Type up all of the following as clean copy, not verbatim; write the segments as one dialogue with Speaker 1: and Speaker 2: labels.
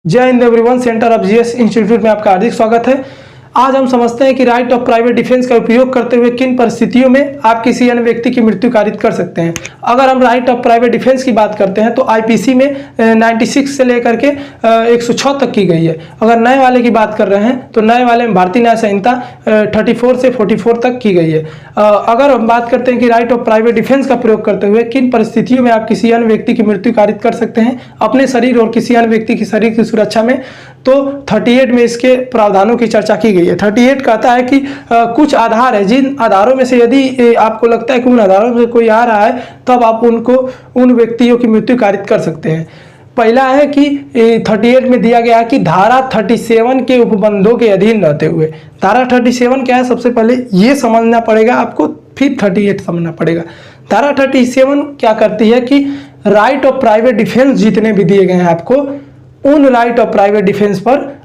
Speaker 1: जय Hind everyone. Centre of GS institute में आपका हार्दिक स्वागत है। आज हम समझते हैं कि राइट ऑफ प्राइवेट डिफेंस का उपयोग करते हुए किन परिस्थितियों में आप किसी अन्य व्यक्ति की मृत्यु कारित कर सकते हैं। अगर हम राइट ऑफ प्राइवेट डिफेंस की बात करते हैं तो आईपीसी में 96 से लेकर के 106 तक की गई है। अगर नए वाले की बात कर रहे हैं तो नए वाले में भारतीय न्याय संहिता 34 से 44 तक की गई है। अगर हम बात करते हैं कि राइट ऑफ प्राइवेट डिफेंस का प्रयोग करते हुए किन परिस्थितियों में आप किसी अन्य व्यक्ति की मृत्यु कारित कर सकते हैं अपने शरीर और किसी अन्य व्यक्ति की शरीर की सुरक्षा में, तो 38 में इसके प्रावधानों की चर्चा की गई है। 38 कहता है कि कुछ आधार है, जिन आधारों में से यदि आपको लगता है कि उन आधारों में कोई आ रहा है तब आप उन व्यक्तियों की मृत्यु कारित कर सकते हैं। पहला है कि 38 में दिया गया है कि धारा 37 के उपबंधों के अधीन रहते हुए। धारा 37 क्या है, सबसे पहले ये समझना पड़ेगा आपको, फिर 38 समझना पड़ेगा। धारा 37 क्या करती है कि राइट ऑफ प्राइवेट डिफेंस जितने भी दिए गए हैं आपको, उन राइट ऑफ प्राइवेट डिफेंस पर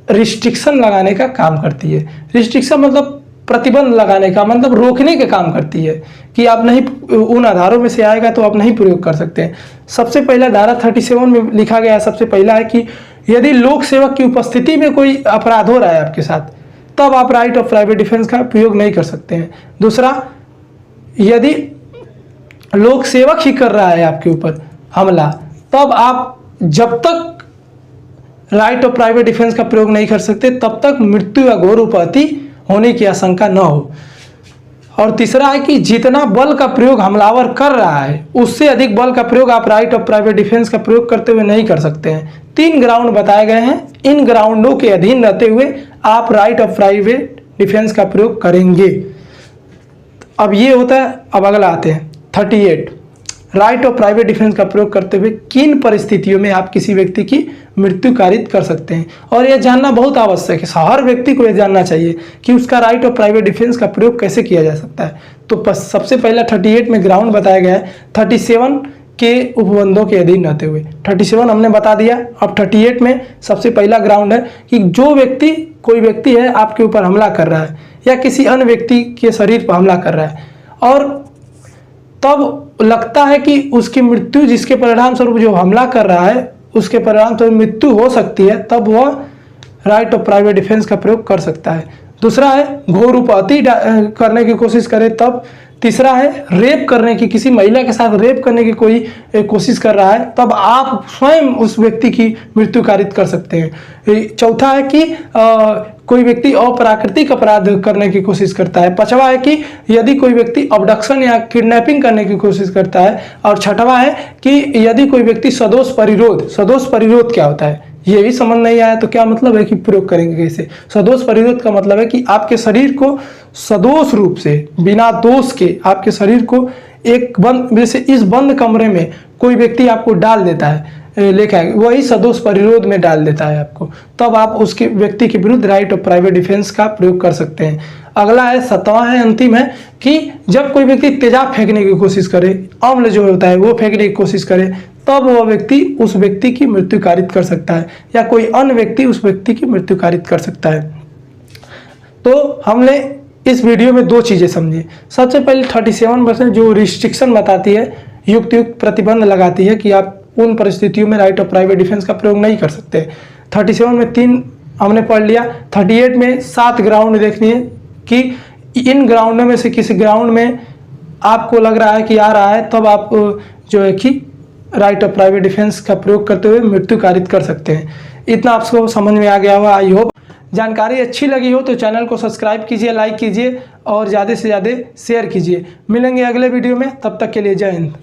Speaker 1: रिस्ट्रिक्शन लगाने का काम करती है। रिस्ट्रिक्शन मतलब प्रतिबंध लगाने का, मतलब रोकने का काम करती है कि आप नहीं, उन आधारों में से आएगा तो आप नहीं प्रयोग कर सकते हैं। सबसे पहला धारा 37 में लिखा गया है, सबसे पहला है कि यदि लोक सेवक की उपस्थिति में कोई अपराध हो रहा है आपके साथ, तब आप राइट ऑफ प्राइवेट डिफेंस का प्रयोग नहीं कर सकते हैं। दूसरा, यदि लोक सेवक ही कर रहा है आपके ऊपर हमला, तब आप जब तक राइट ऑफ प्राइवेट डिफेंस का प्रयोग नहीं कर सकते तब तक मृत्यु या घोर उपहति होने की आशंका न हो। और तीसरा है कि जितना बल का प्रयोग हमलावर कर रहा है उससे अधिक बल का प्रयोग आप राइट ऑफ प्राइवेट डिफेंस का प्रयोग करते हुए नहीं कर सकते हैं। 3 ग्राउंड बताए गए हैं, इन ग्राउंडों के अधीन रहते हुए आप राइट ऑफ प्राइवेट डिफेंस का प्रयोग करेंगे। अब ये होता है, अब अगला आते हैं 38, राइट ऑफ प्राइवेट डिफेंस का प्रयोग करते हुए किन परिस्थितियों में आप किसी व्यक्ति की मृत्यु कारित कर सकते हैं। और यह जानना बहुत आवश्यक है, हर व्यक्ति को यह जानना चाहिए कि उसका राइट ऑफ प्राइवेट डिफेंस का प्रयोग कैसे किया जा सकता है। तो सबसे पहला 38 में ग्राउंड बताया गया है 37 के उपबंधों के अधीन रहते हुए। 37 हमने बता दिया। अब 38 में सबसे पहला ग्राउंड है कि जो व्यक्ति, कोई व्यक्ति है आपके ऊपर हमला कर रहा है या किसी अन्य व्यक्ति के शरीर पर हमला कर रहा है और तब लगता है कि उसकी मृत्यु, जिसके परिणाम स्वरूप जो हमला कर रहा है उसके परिणाम स्वरूप मृत्यु हो सकती है, तब वह राइट ऑफ प्राइवेट डिफेंस का प्रयोग कर सकता है। दूसरा है घोर उपहति करने की कोशिश करे तब। तीसरा है रेप करने की, किसी महिला के साथ रेप करने की कोई कोशिश कर रहा है, तब आप स्वयं उस व्यक्ति की मृत्यु कारित कर सकते हैं। चौथा है कि कोई व्यक्ति अप्राकृतिक अपराध करने की कोशिश करता है। पांचवा है कि यदि कोई व्यक्ति अबडक्शन या किडनैपिंग करने की कोशिश करता है। और छठवा है कि यदि कोई व्यक्ति सदोष परिरोध, सदोष परिरोध क्या होता है ये भी समझ नहीं आया तो क्या मतलब है कि प्रयोग करेंगे कैसे। सदोष परिरोध का मतलब है कि आपके शरीर को सदोष रूप से, बिना दोष के आपके शरीर को एक बंद, जैसे इस बंद कमरे में कोई व्यक्ति आपको डाल देता है, लेखा है वही सदोष परिरोध में डाल देता है आपको, तब आप उसके व्यक्ति के विरुद्ध राइट ऑफ प्राइवेट डिफेंस का प्रयोग कर सकते हैं। अगला है 7वां है, अंतिम है कि जब कोई व्यक्ति तेजाब फेंकने की कोशिश करे, अम्ल जो होता है वो फेंकने की कोशिश करे, तब वह व्यक्ति उस व्यक्ति की मृत्यु कारित कर सकता है या कोई अन्य व्यक्ति उस व्यक्ति की मृत्यु कारित कर सकता है। तो हमने इस वीडियो में 2 चीजें समझी। सबसे पहले 37% जो रिस्ट्रिक्शन बताती है, युक्त प्रतिबंध लगाती है कि आप उन परिस्थितियों में राइट ऑफ प्राइवेट डिफेंस का प्रयोग नहीं कर सकते। 37 में 3 हमने पढ़ लिया। 38 में 7 ग्राउंड देखनी है कि इन ग्राउंड में से किसी ग्राउंड में आपको लग रहा है कि आ रहा है, तब आप जो है कि राइट ऑफ प्राइवेट डिफेंस का प्रयोग करते हुए मृत्यु कारित कर सकते हैं। इतना आपको समझ में आ गया होगा। आई होप जानकारी अच्छी लगी हो तो चैनल को सब्सक्राइब कीजिए, लाइक कीजिए और ज़्यादा से ज़्यादा शेयर कीजिए। मिलेंगे अगले वीडियो में, तब तक के लिए जय हिंद।